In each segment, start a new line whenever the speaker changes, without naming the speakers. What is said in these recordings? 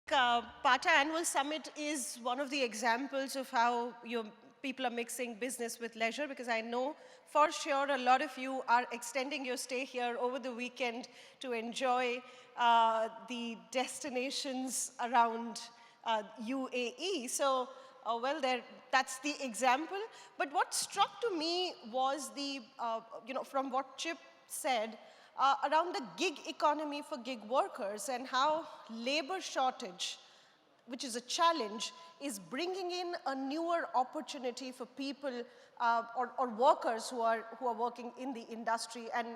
PATA Annual Summit is one of the examples of how your people are mixing business with leisure, because I know for sure a lot of you are extending your stay here over the weekend to enjoy the destinations around UAE. So, well, that's the example. But what struck to me was the, from what Chip said, around the gig economy for gig workers and how labor shortage, which is a challenge, is bringing in a newer opportunity for people or workers who are working in the industry. And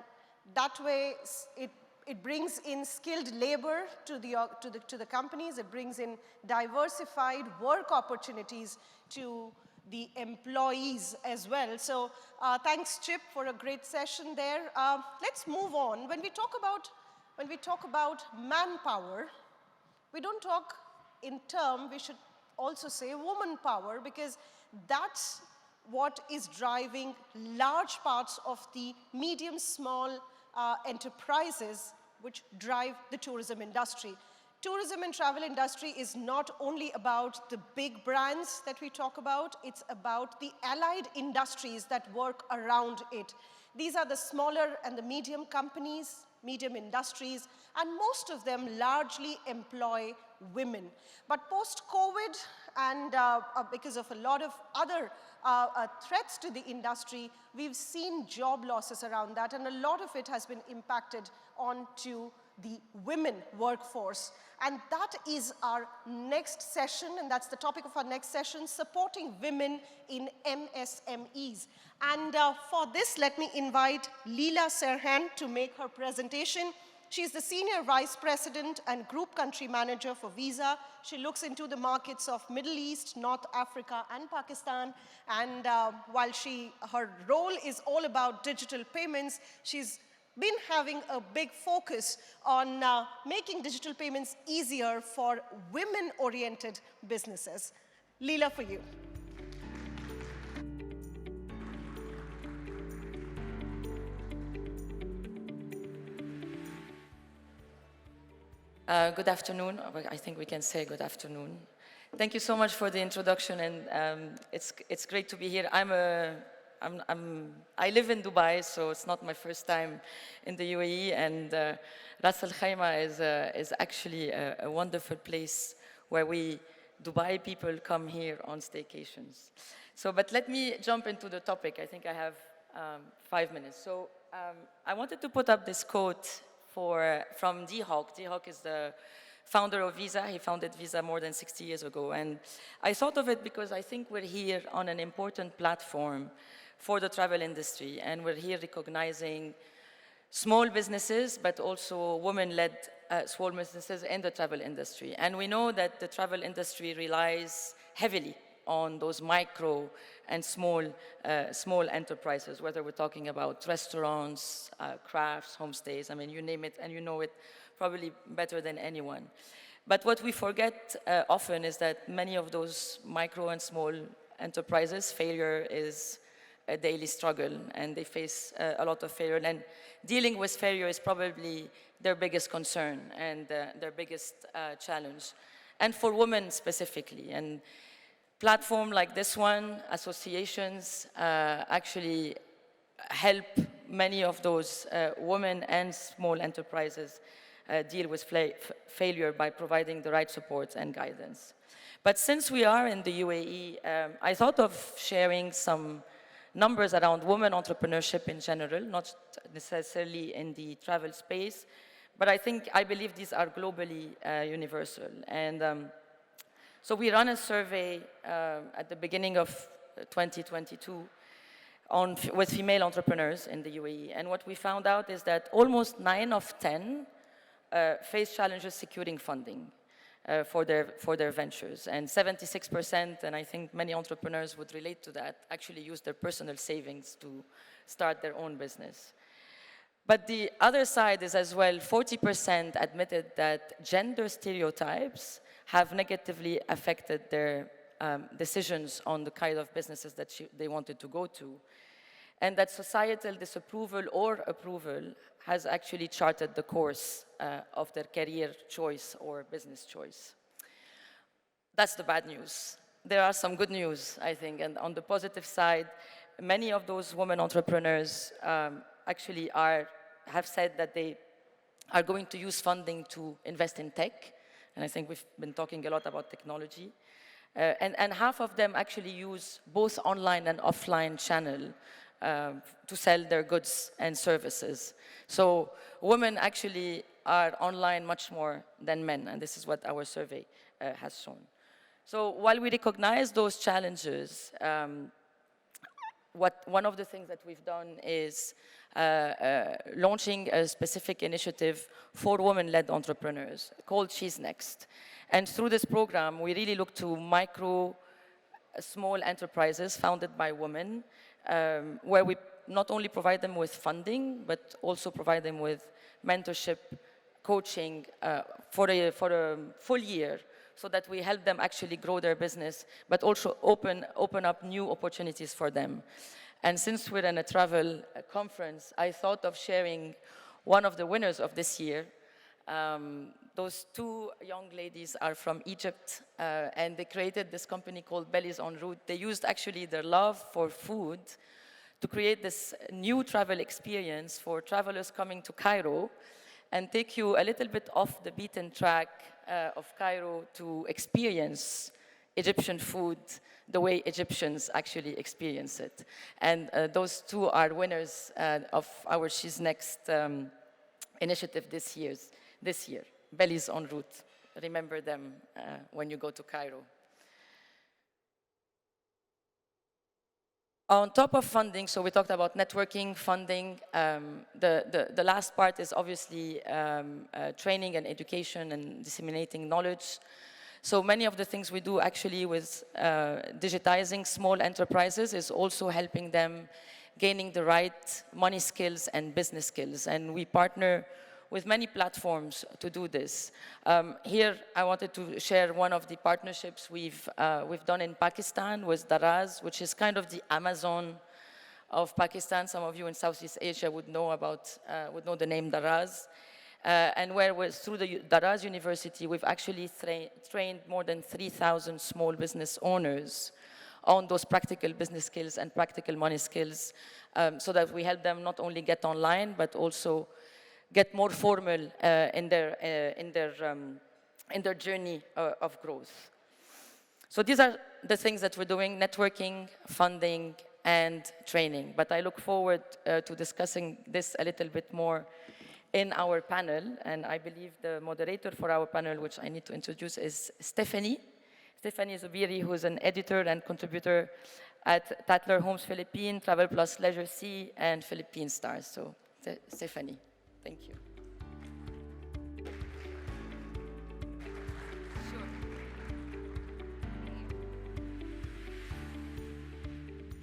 that way, it brings in skilled labor to the companies. It brings in diversified work opportunities to the employees as well. So thanks, Chip, for a great session there. Let's move on. When we talk about manpower, we don't talk in term, we should also say woman power, because that's what is driving large parts of the medium, small enterprises which drive the tourism industry. Tourism and travel industry is not only about the big brands that we talk about, it's about the allied industries that work around it. These are the smaller and the medium companies, medium industries, and most of them largely employ women. But post-COVID, and because of a lot of other threats to the industry, we've seen job losses around that, and a lot of it has been impacted onto the women workforce. And that is our next session, and that's the topic of our next session, supporting women in MSMEs. And for this, let me invite Leila Serhan to make her presentation. She's the Senior Vice President and Group Country Manager for Visa. She looks into the markets of Middle East, North Africa, and Pakistan. And while her role is all about digital payments, she's been having a big focus on making digital payments easier for women-oriented businesses. Leila, for you.
Good afternoon. I think we can say good afternoon. Thank you so much for the introduction, and it's great to be here. I live in Dubai, so it's not my first time in the UAE, and Ras Al Khaimah is actually a wonderful place where Dubai people come here on staycations. So, but let me jump into the topic. I think I have 5 minutes. So I wanted to put up this quote from D Hawk. D Hawk is the founder of Visa. He founded Visa more than 60 years ago. And I thought of it because I think we're here on an important platform for the travel industry. And we're here recognizing small businesses, but also women-led small businesses in the travel industry. And we know that the travel industry relies heavily on those micro and small enterprises, whether we're talking about restaurants, crafts, homestays, I mean, you name it, and you know it probably better than anyone. But what we forget often is that many of those micro and small enterprises, failure is a daily struggle, and they face a lot of failure. And dealing with failure is probably their biggest concern and their biggest challenge. And for women specifically. And platform like this one, associations, actually help many of those women and small enterprises deal with failure by providing the right support and guidance. But since we are in the UAE, I thought of sharing some numbers around women entrepreneurship in general, not necessarily in the travel space, but I believe these are globally universal. And so we ran a survey at the beginning of 2022 with female entrepreneurs in the UAE. And what we found out is that almost 9 of 10 face challenges securing funding for their ventures. And 76%, and I think many entrepreneurs would relate to that, actually use their personal savings to start their own business. But the other side is as well, 40% admitted that gender stereotypes have negatively affected their decisions on the kind of businesses that they wanted to go to. And that societal disapproval or approval has actually charted the course of their career choice or business choice. That's the bad news. There are some good news, I think, and on the positive side, many of those women entrepreneurs actually have said that they are going to use funding to invest in tech, and I think we've been talking a lot about technology. And half of them actually use both online and offline channel to sell their goods and services. So women actually are online much more than men, and this is what our survey has shown. So while we recognize those challenges, one of the things that we've done is launching a specific initiative for women-led entrepreneurs called She's Next. And through this program, we really look to micro, small enterprises founded by women, where we not only provide them with funding, but also provide them with mentorship, coaching for a full year, so that we help them actually grow their business, but also open up new opportunities for them. And since we're in a travel conference, I thought of sharing one of the winners of this year. Those two young ladies are from Egypt, and they created this company called Bellies en Route. They used actually their love for food to create this new travel experience for travelers coming to Cairo and take you a little bit off the beaten track of Cairo to experience Egyptian food the way Egyptians actually experience it. And those two are winners of our She's Next initiative this year, Bellies en Route. Remember them when you go to Cairo. On top of funding, so we talked about networking, funding. The last part is obviously training and education and disseminating knowledge. So many of the things we do actually with digitizing small enterprises is also helping them gaining the right money skills and business skills. And we partner with many platforms to do this. Here, I wanted to share one of the partnerships we've done in Pakistan with Daraz, which is kind of the Amazon of Pakistan. Some of you in Southeast Asia would know the name Daraz. And through the Daraz University, we've actually trained more than 3,000 small business owners on those practical business skills and practical money skills, so that we help them not only get online, but also get more formal in their journey of growth. So these are the things that we're doing: networking, funding, and training. But I look forward to discussing this a little bit more in our panel. And I believe the moderator for our panel, which I need to introduce, is Stephanie Zubiri, who is an editor and contributor at Tatler Homes Philippine, Travel+Leisure C, and Philippine Stars. So Stephanie. Thank you.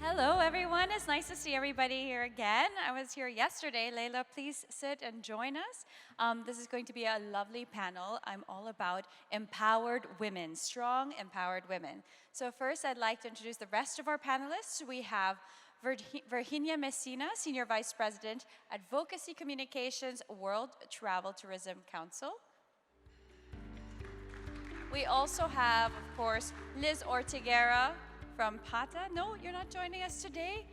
Hello, everyone. It's nice to see everybody here again. I was here yesterday. Leila, please sit and join us. This is going to be a lovely panel. I'm all about empowered women, strong, empowered women. So first, I'd like to introduce the rest of our panelists. We have Virginia Messina, Senior Vice President, Advocacy Communications, World Travel Tourism Council. We also have, of course, Liz Ortiguera from PATA. No, you're not joining us today?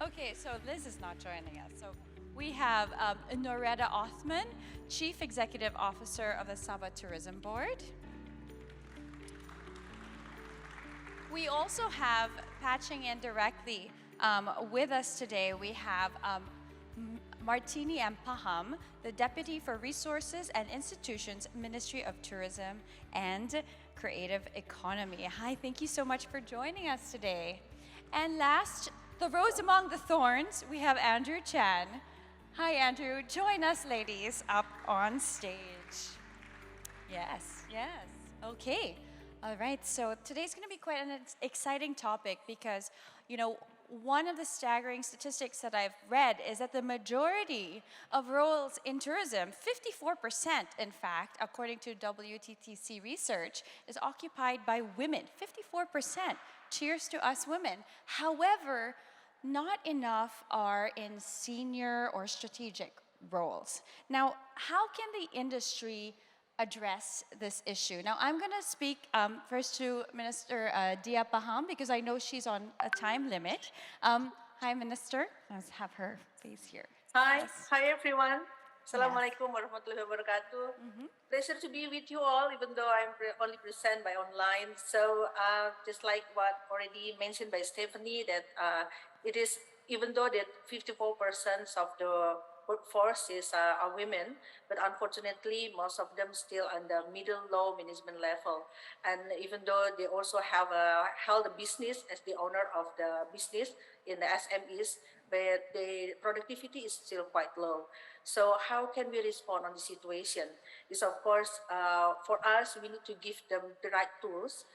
Okay, so Liz is not joining us. So we have Noredah Othman, Chief Executive Officer of the Sabah Tourism Board. We also have, patching in directly with us today, we have Martini and Paham, the Deputy for Resources and Institutions, Ministry of Tourism and Creative Economy. Hi, thank you so much for joining us today. And last, the rose among the thorns, we have Andrew Chan. Hi, Andrew. Join us, ladies, up on stage. Yes, yes. Okay. All right, so today's going to be quite an exciting topic because, you know, one of the staggering statistics that I've read is that the majority of roles in tourism, 54% in fact, according to WTTC research, is occupied by women, 54%. Cheers to us women. However, not enough are in senior or strategic roles. Now, how can the industry address this issue. Now, I'm going to speak first to Minister Dia Paham because I know she's on a time limit. Hi, Minister. Let's have her face here.
Hi,
Yes.
hi everyone. Assalamualaikum warahmatullahi wabarakatuh. Pleasure to be with you all, even though I'm only present by online. So, just like what already mentioned by Stephanie, that it is, even though that 54% of the workforce is are women, but unfortunately, most of them still on the middle low management level. And even though they also have held a business as the owner of the business in the SMEs, but the productivity is still quite low. So how can we respond on the situation? Is of course, for us, we need to give them the right tools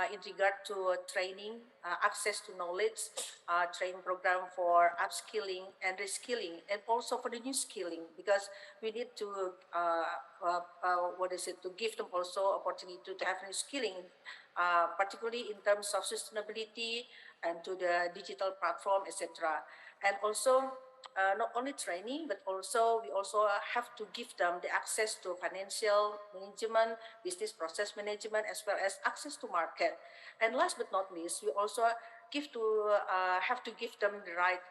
in regard to training, access to knowledge, training program for upskilling and reskilling, and also for the new skilling, because we need to, to give them also opportunity to have new skilling, particularly in terms of sustainability and to the digital platform, etc. And also, not only training, but also we also have to give them the access to financial management, business process management, as well as access to market. And last but not least, we also have to give them the right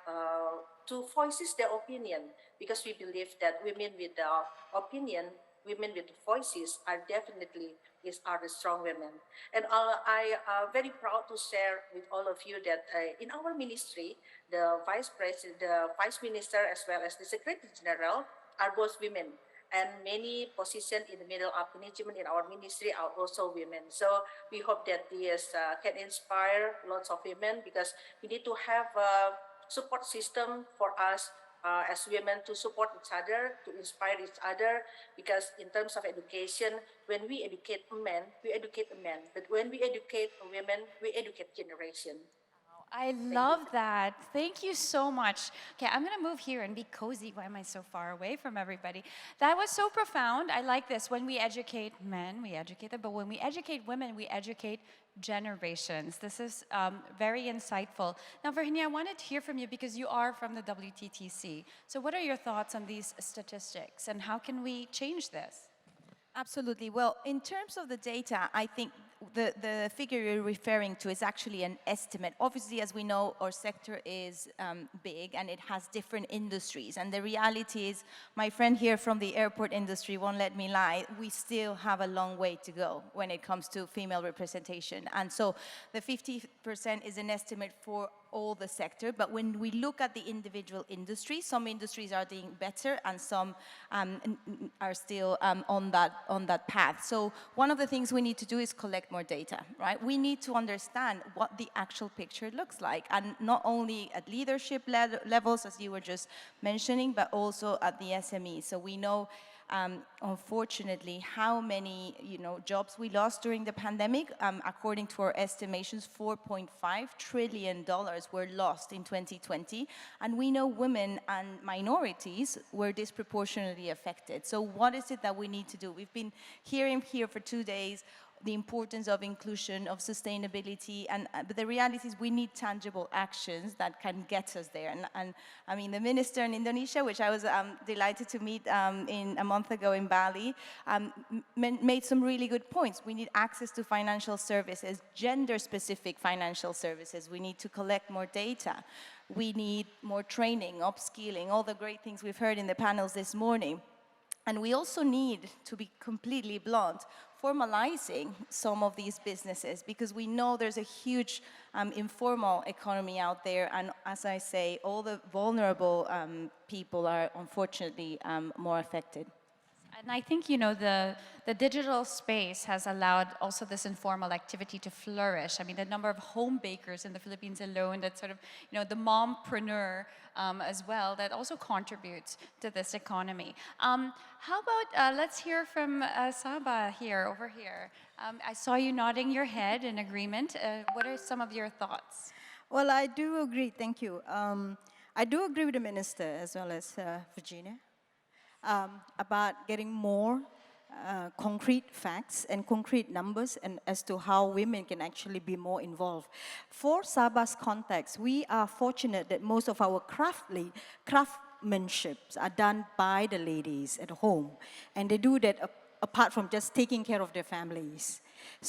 to voices their opinion, because we believe that women with the opinion, women with voices are definitely are the strong women. And I very proud to share with all of you that in our ministry, the vice president, the vice minister, as well as the secretary general are both women. And many positions in the middle of management in our ministry are also women. So we hope that this can inspire lots of women, because we need to have a support system for us as women to support each other, to inspire each other, because in terms of education, when we educate a man, we educate a man. But when we educate a women, we educate generation.
I love that. Thank you so much. Okay, I'm going to move here and be cozy. Why am I so far away from everybody? That was so profound. I like this. When we educate men, we educate them. But when we educate women, we educate generations. This is very insightful. Now, Virginia, I wanted to hear from you because you are from the WTTC. So what are your thoughts on these statistics and how can we change this?
Absolutely. Well, in terms of the data, I think the figure you're referring to is actually an estimate. Obviously, as we know, our sector is big and it has different industries. And the reality is, my friend here from the airport industry won't let me lie, we still have a long way to go when it comes to female representation. And so the 50% is an estimate for all the sector, but when we look at the individual industries, some industries are doing better and some are still on that path. So one of the things we need to do is collect more data, right? We need to understand what the actual picture looks like, and not only at leadership levels, as you were just mentioning, but also at the SME. So we know unfortunately, how many jobs we lost during the pandemic. According to our estimations, $4.5 trillion were lost in 2020, and we know women and minorities were disproportionately affected. So what is it that we need to do? We've been hearing here for 2 days the importance of inclusion, of sustainability, but the reality is we need tangible actions that can get us there. And I mean, the minister in Indonesia, which I was delighted to meet a month ago in Bali, made some really good points. We need access to financial services, gender-specific financial services. We need to collect more data. We need more training, upskilling, all the great things we've heard in the panels this morning. And we also need, to be completely blunt, formalizing some of these businesses, because we know there's a huge informal economy out there, and as I say, all the vulnerable people are unfortunately more affected.
And I think, the digital space has allowed also this informal activity to flourish. I mean, the number of home bakers in the Philippines alone, that sort of, the mompreneur as well, that also contributes to this economy. How about, let's hear from Sabah here, over here. I saw you nodding your head in agreement. What are some of your thoughts?
Well, I do agree, thank you. I do agree with the minister as well as Virginia. About getting more concrete facts and concrete numbers and as to how women can actually be more involved. For Sabah's context, we are fortunate that most of our craftsmanships are done by the ladies at home, and they do that apart from just taking care of their families.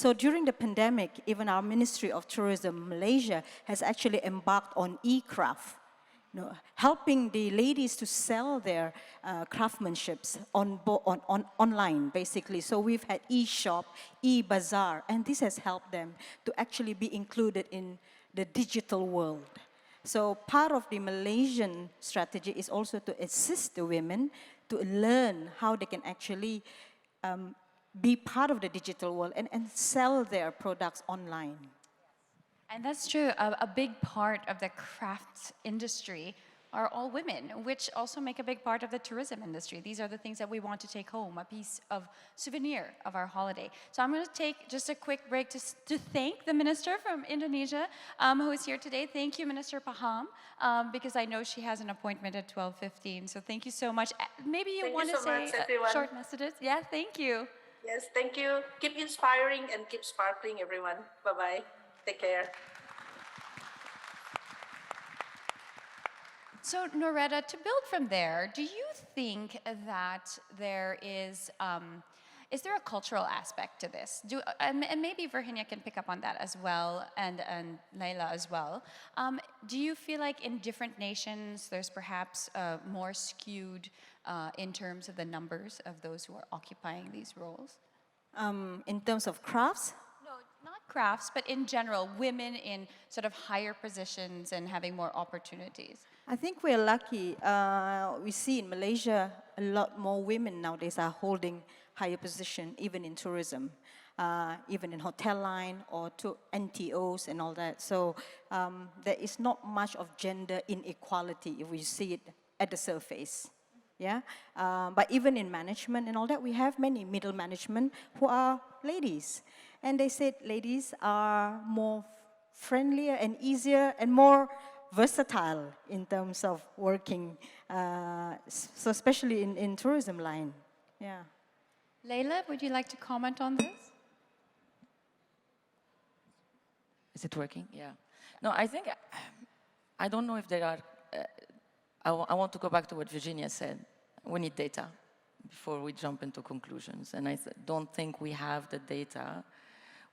So during the pandemic, even our Ministry of Tourism, Malaysia, has actually embarked on e-craft, helping the ladies to sell their craftsmanships online, basically. So we've had e-shop, e-bazaar, and this has helped them to actually be included in the digital world. So part of the Malaysian strategy is also to assist the women to learn how they can actually be part of the digital world and sell their products online.
And that's true. A big part of the crafts industry are all women, which also make a big part of the tourism industry. These are the things that we want to take home, a piece of souvenir of our holiday. So I'm going to take just a quick break to thank the minister from Indonesia who is here today. Thank you, Minister Paham, because I know she has an appointment at 12:15. So thank you so much. Maybe you want to say short messages? Yeah, thank you.
Yes, thank you. Keep inspiring and keep sparkling, everyone. Bye-bye. Take care.
So, Noredah, to build from there, do you think that there is there a cultural aspect to this? And maybe Virginia can pick up on that as well, and Leila as well. Do you feel like in different nations there's perhaps more skewed in terms of the numbers of those who are occupying these roles?
In terms of crafts?
No, not crafts, but in general, women in sort of higher positions and having more opportunities.
I think we're lucky. We see in Malaysia a lot more women nowadays are holding higher position, even in tourism, even in hotel line or to NTOs and all that. So there is not much of gender inequality if we see it at the surface. Yeah, but even in management and all that, we have many middle management who are ladies, and they said ladies are more friendlier and easier and more versatile in terms of working, so especially in tourism line. Yeah.
Leila, would you like to comment on this?
Is it working? Yeah. No, I think, I don't know if there are, I want to go back to what Virginia said. We need data before we jump into conclusions. And I don't think we have the data,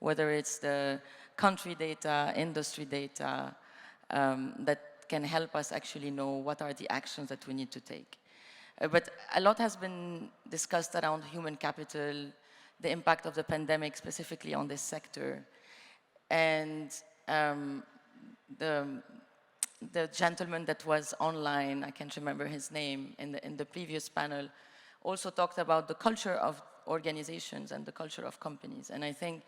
whether it's the country data, industry data, that can help us actually know what are the actions that we need to take. But a lot has been discussed around human capital, the impact of the pandemic specifically on this sector. And the gentleman that was online, I can't remember his name, in the previous panel, also talked about the culture of organizations and the culture of companies. And I think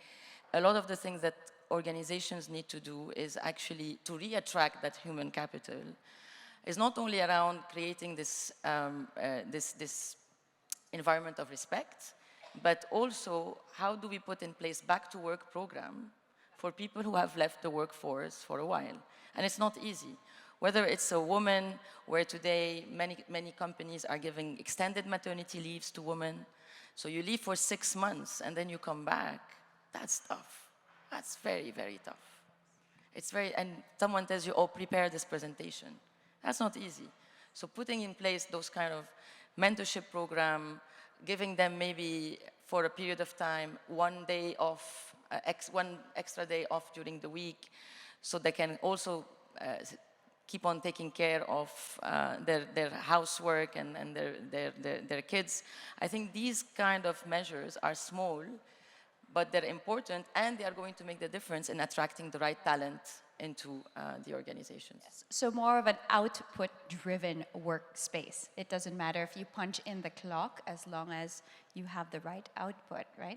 a lot of the things that organizations need to do is actually to re-attract that human capital is not only around creating this, this environment of respect, but also how do we put in place back-to-work program for people who have left the workforce for a while. And it's not easy. Whether it's a woman, where today many companies are giving extended maternity leaves to women. So you leave for 6 months and then you come back. That's tough. That's very, very tough. It's very, and someone tells you, oh, prepare this presentation. That's not easy. So putting in place those kind of mentorship program, giving them maybe for a period of time, 1 day off, one extra day off during the week, so they can also keep on taking care of their housework and their kids. I think these kind of measures are small, but they're important, and they are going to make the difference in attracting the right talent into the organizations.
Yes. So more of an output-driven workspace. It doesn't matter if you punch in the clock as long as you have the right output, right?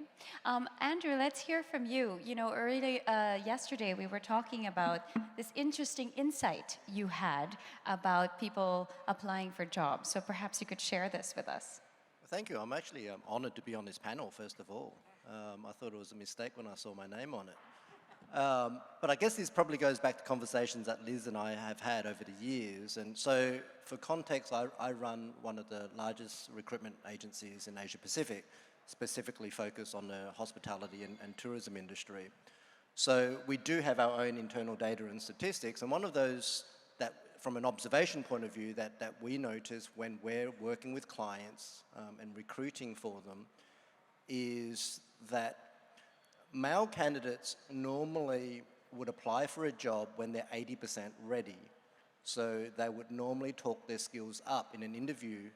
Andrew, let's hear from you. You know, early yesterday we were talking about this interesting insight you had about people applying for jobs. So perhaps you could share this with us.
Well, thank you. I'm actually honored to be on this panel, first of all. I thought it was a mistake when I saw my name on it. But I guess this probably goes back to conversations that Liz and I have had over the years. And so for context, I run one of the largest recruitment agencies in Asia Pacific, specifically focused on the hospitality and tourism industry. So we do have our own internal data and statistics. And one of those that, from an observation point of view, that we notice when we're working with clients and recruiting for them, is that male candidates normally would apply for a job when they're 80% ready. So they would normally talk their skills up in an interview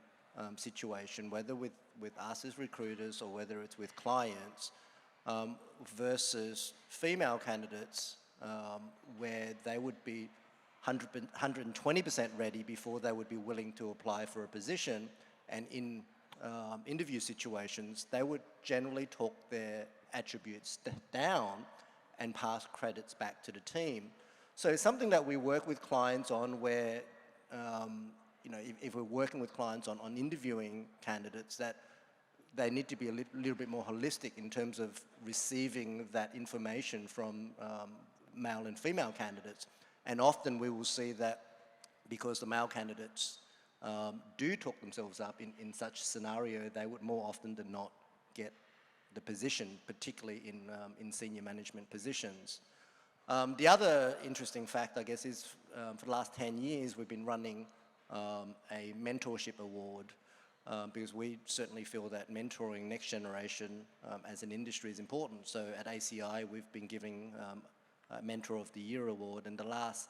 situation, whether with us as recruiters or whether it's with clients, versus female candidates where they would be 120% ready before they would be willing to apply for a position. And in interview situations, they would generally talk their attributes down and pass credits back to the team. So it's something that we work with clients on where, you know, if we're working with clients on interviewing candidates, that they need to be a little bit more holistic in terms of receiving that information from male and female candidates. And often we will see that because the male candidates do talk themselves up in such scenario, they would more often than not get the position, particularly in senior management positions. The other interesting fact, I guess, is for the last 10 years, we've been running a mentorship award because we certainly feel that mentoring next generation as an industry is important. So at ACI, we've been giving a Mentor of the Year award, and the last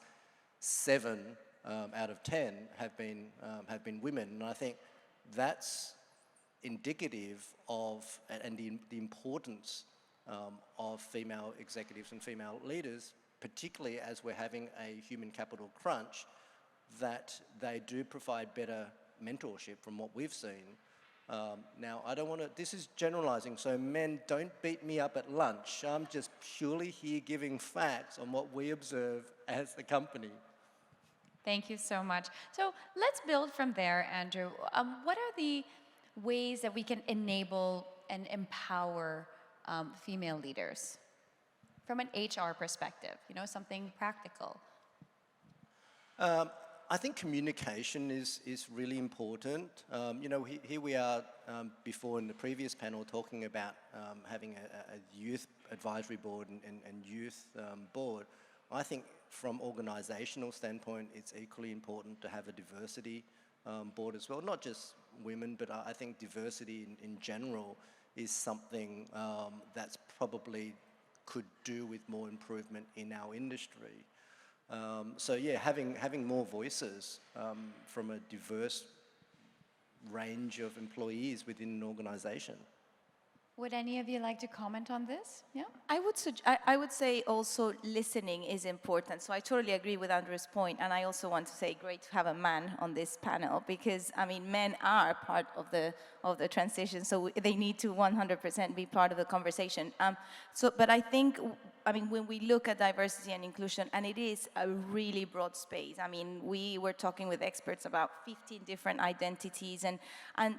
7 out of 10 have been women. And I think that's indicative of, and the importance of female executives and female leaders, particularly as we're having a human capital crunch, that they do provide better mentorship from what we've seen. Now, I don't want to, this is generalizing, so men, don't beat me up at lunch. I'm just purely here giving facts on what we observe as the company.
Thank you so much. So let's build from there, Andrew. What are the ways that we can enable and empower female leaders from an HR perspective, you know, something practical?
I think communication is really important. You know, here we are before in the previous panel talking about having a youth advisory board and youth board. I think from organizational standpoint, it's equally important to have a diversity board as well. Not just women, but I think diversity in general is something that's probably could do with more improvement in our industry. So yeah, having more voices from a diverse range of employees within an organization.
Would any of you like to comment on this? Yeah?
I would say also listening is important. So I totally agree with Andrew's point, and I also want to say great to have a man on this panel because I mean men are part of the transition, so they need to 100% be part of the conversation. But I think, I mean, when we look at diversity and inclusion, and it is a really broad space. I mean, we were talking with experts about 15 different identities, and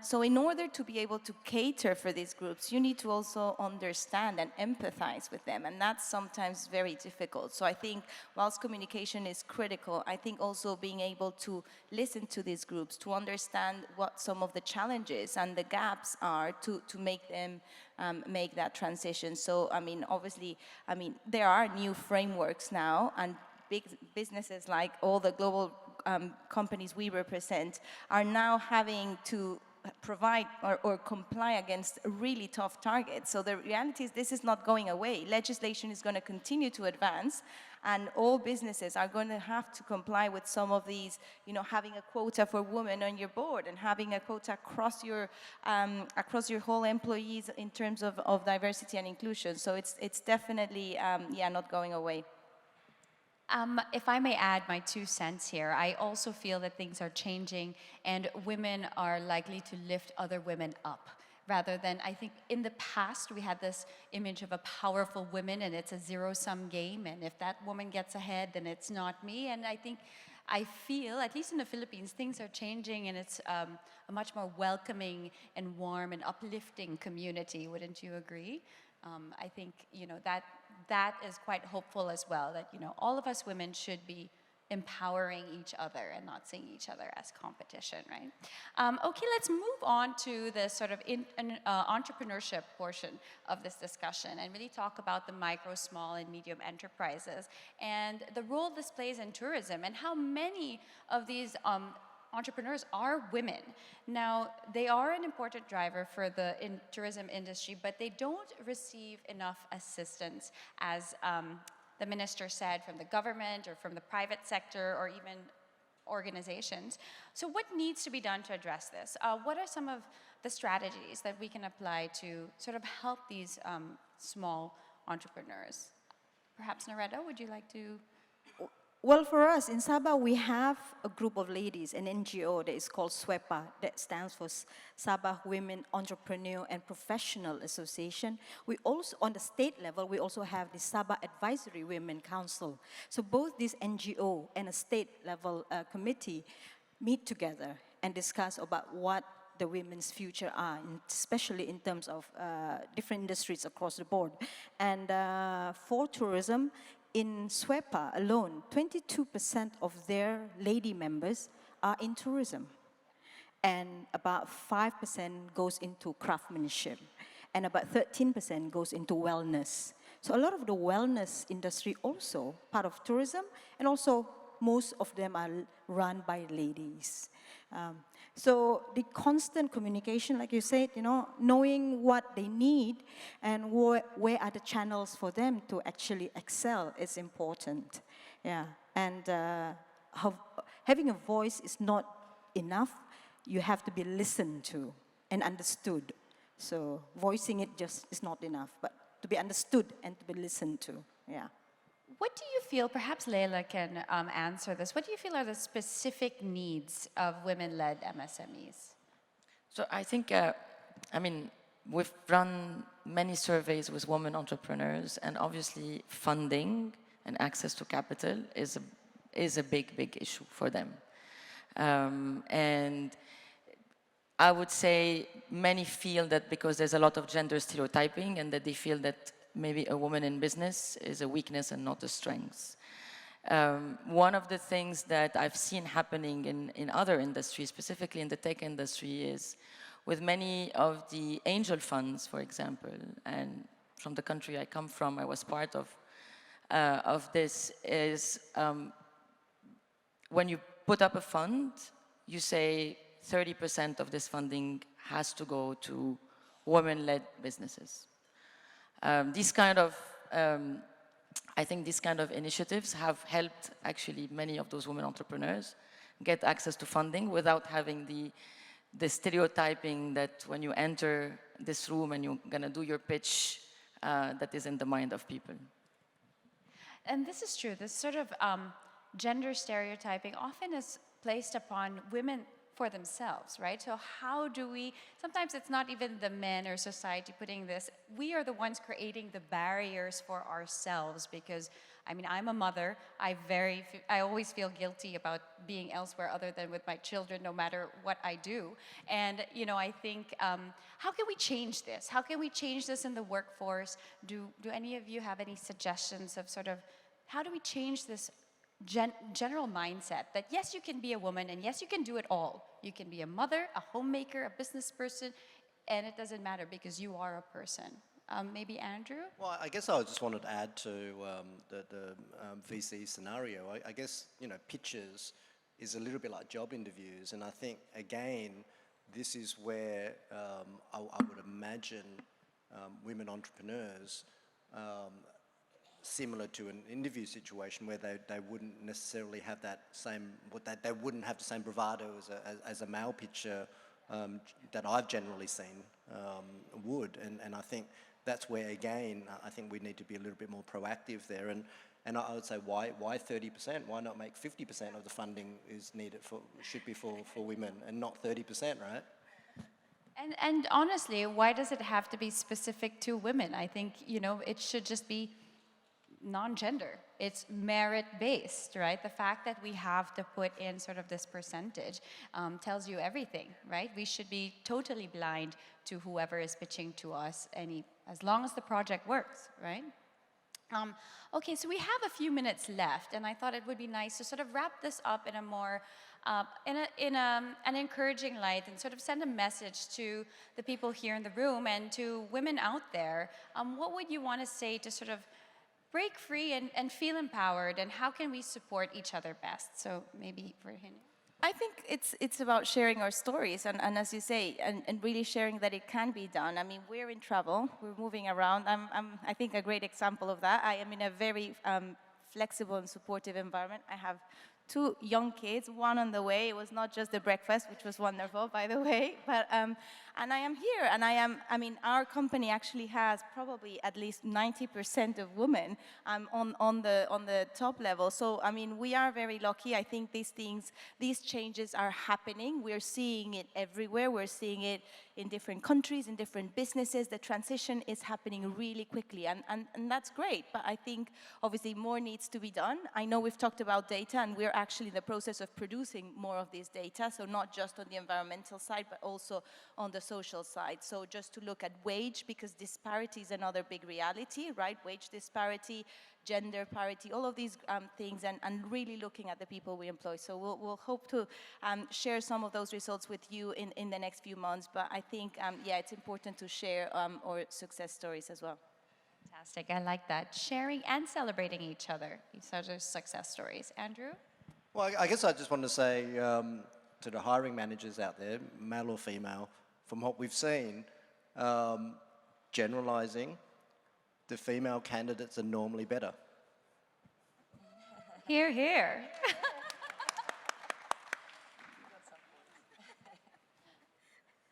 so in order to be able to cater for these groups, you need to also understand and empathize with them, and that's sometimes very difficult. So I think whilst communication is critical, I think also being able to listen to these groups, to understand what some of the challenges and the gaps are to make them make that transition. So, I mean, obviously, I mean, there are new frameworks now, and big businesses like all the global companies we represent are now having to provide or comply against really tough targets. So the reality is this is not going away. Legislation is going to continue to advance, and all businesses are going to have to comply with some of these, you know, having a quota for women on your board and having a quota across your whole employees in terms of diversity and inclusion. So it's definitely, yeah, not going away.
If I may add my 2 cents here, I also feel that things are changing and women are likely to lift other women up. Rather than, I think in the past we had this image of a powerful woman and it's a zero-sum game, and if that woman gets ahead then it's not me. And I feel, at least in the Philippines, things are changing and it's a much more welcoming and warm and uplifting community. Wouldn't you agree? I think, you know, that is quite hopeful as well, that, you know, all of us women should be empowering each other and not seeing each other as competition, right? Okay, let's move on to the sort of entrepreneurship portion of this discussion and really talk about the micro, small, and medium enterprises and the role this plays in tourism and how many of these entrepreneurs are women. Now, they are an important driver for the tourism industry, but they don't receive enough assistance, as the minister said, from the government or from the private sector or even organizations. So what needs to be done to address this? What are some of the strategies that we can apply to sort of help these small entrepreneurs? Perhaps Noredah, would you like to?
Well, for us in Sabah, we have a group of ladies, an NGO that is called SWEPA, that stands for Sabah Women Entrepreneur and Professional Association. We also, on the state level, we also have the Sabah Advisory Women Council. So both this NGO and a state level committee meet together and discuss about what the women's future are, especially in terms of different industries across the board. And for tourism, in SWEPA alone, 22% of their lady members are in tourism. And about 5% goes into craftsmanship. And about 13% goes into wellness. So a lot of the wellness industry also part of tourism, and also most of them are run by ladies. So the constant communication, like you said, knowing what they need and where are the channels for them to actually excel is important. Yeah, and having a voice is not enough. You have to be listened to and understood. So voicing it just is not enough, but to be understood and to be listened to. Yeah.
What do you feel, perhaps Leila can answer this, what do you feel are the specific needs of women-led MSMEs?
So I think, we've run many surveys with women entrepreneurs, and obviously funding and access to capital is a big, big issue for them. And I would say many feel that because there's a lot of gender stereotyping, and that they feel that maybe a woman in business is a weakness and not a strength. One of the things that I've seen happening in other industries, specifically in the tech industry, is with many of the angel funds, for example, and from the country I come from, I was part of this, is when you put up a fund, you say 30% of this funding has to go to women-led businesses. These kind of, I think these kind of initiatives have helped actually many of those women entrepreneurs get access to funding without having the stereotyping that when you enter this room and you're gonna do your pitch, that is in the mind of people.
And this is true, this sort of gender stereotyping often is placed upon women for themselves, right? So how do we, sometimes it's not even the men or society putting this, we are the ones creating the barriers for ourselves, because, I'm a mother, I always feel guilty about being elsewhere other than with my children, no matter what I do. And, I think, how can we change this? How can we change this in the workforce? Do any of you have any suggestions of sort of, how do we change this general mindset that yes, you can be a woman and yes, you can do it all. You can be a mother, a homemaker, a business person, and it doesn't matter because you are a person. Maybe Andrew?
Well, I guess I just wanted to add to the VC scenario. I guess, pitches is a little bit like job interviews, and I think, again, this is where I would imagine women entrepreneurs similar to an interview situation where they wouldn't necessarily have that same, they wouldn't have the same bravado as a male pitcher that I've generally seen would. And I think that's where, again, I think we need to be a little bit more proactive there. And I would say, why 30%? Why not make 50% of the funding should be for women and not 30%, right?
And honestly, why does it have to be specific to women? I think, it should just be non-gender. It's merit-based, right? The fact that we have to put in sort of this percentage tells you everything, right? We should be totally blind to whoever is pitching to us, as long as the project works, right? Okay, so we have a few minutes left, and I thought it would be nice to sort of wrap this up in a more, an encouraging light, and sort of send a message to the people here in the room and to women out there. What would you want to say to sort of break free and feel empowered, and how can we support each other best? So maybe Serhan.
I think it's about sharing our stories, and as you say, and really sharing that it can be done. I mean, we're in travel, we're moving around. I'm I think a great example of that. I am in a very flexible and supportive environment. I have 2 young kids, one on the way. It was not just the breakfast, which was wonderful, by the way, but and I am here, and I mean, our company actually has probably at least 90% of women on the top level. So, I mean, we are very lucky. I think these changes are happening. We're seeing it everywhere. We're seeing it in different countries, in different businesses. The transition is happening really quickly, and that's great. But I think, obviously, more needs to be done. I know we've talked about data, and we're actually in the process of producing more of this data, so not just on the environmental side, but also on the social side. So just to look at wage, because disparity is another big reality, right? Wage disparity, gender parity, all of these things, and really looking at the people we employ. So we'll hope to share some of those results with you in the next few months, but I think, yeah, it's important to share our success stories as well.
Fantastic, I like that. Sharing and celebrating each other, these are the success stories. Andrew?
Well, I guess I just want to say to the hiring managers out there, male or female, from what we've seen, generalizing, the female candidates are normally better.
Hear, hear.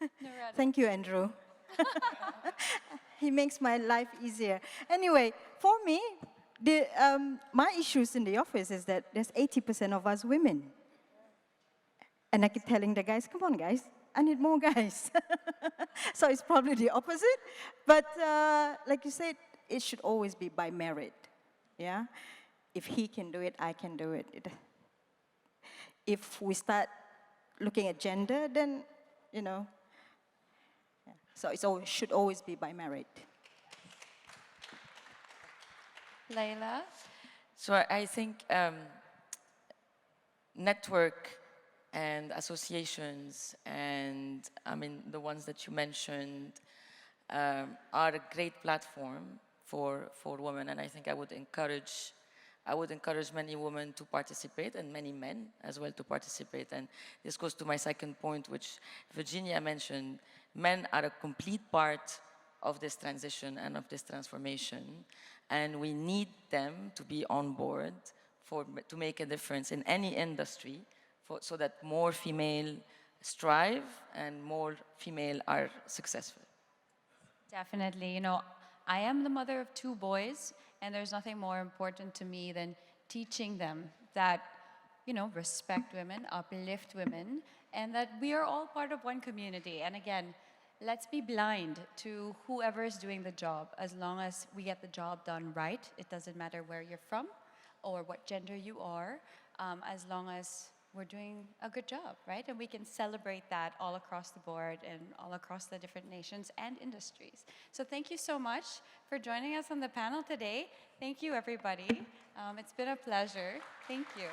Noredah.
Thank you, Andrew. He makes my life easier. Anyway, for me, my issues in the office is that there's 80% of us women. And I keep telling the guys, come on, guys, I need more guys. So it's probably the opposite. But like you said, it should always be by merit. Yeah? If he can do it, I can do it. If we start looking at gender, then, you know, yeah. So it should always be by merit.
Leila?
So I think network and associations, and I mean the ones that you mentioned, are a great platform for women, and I think I would encourage many women to participate, and many men as well to participate. And this goes to my second point, which Virginia mentioned. Men are a complete part of this transition and of this transformation, and we need them to be on board to make a difference in any industry, so that more female strive and more female are successful.
Definitely. You know, I am the mother of 2 boys, and there's nothing more important to me than teaching them that, you know, respect women, uplift women, and that we are all part of one community. And again, let's be blind to whoever is doing the job. As long as we get the job done right, it doesn't matter where you're from or what gender you are, as long as we're doing a good job, right? And we can celebrate that all across the board and all across the different nations and industries. So thank you so much for joining us on the panel today. Thank you, everybody. It's been a pleasure. Thank you.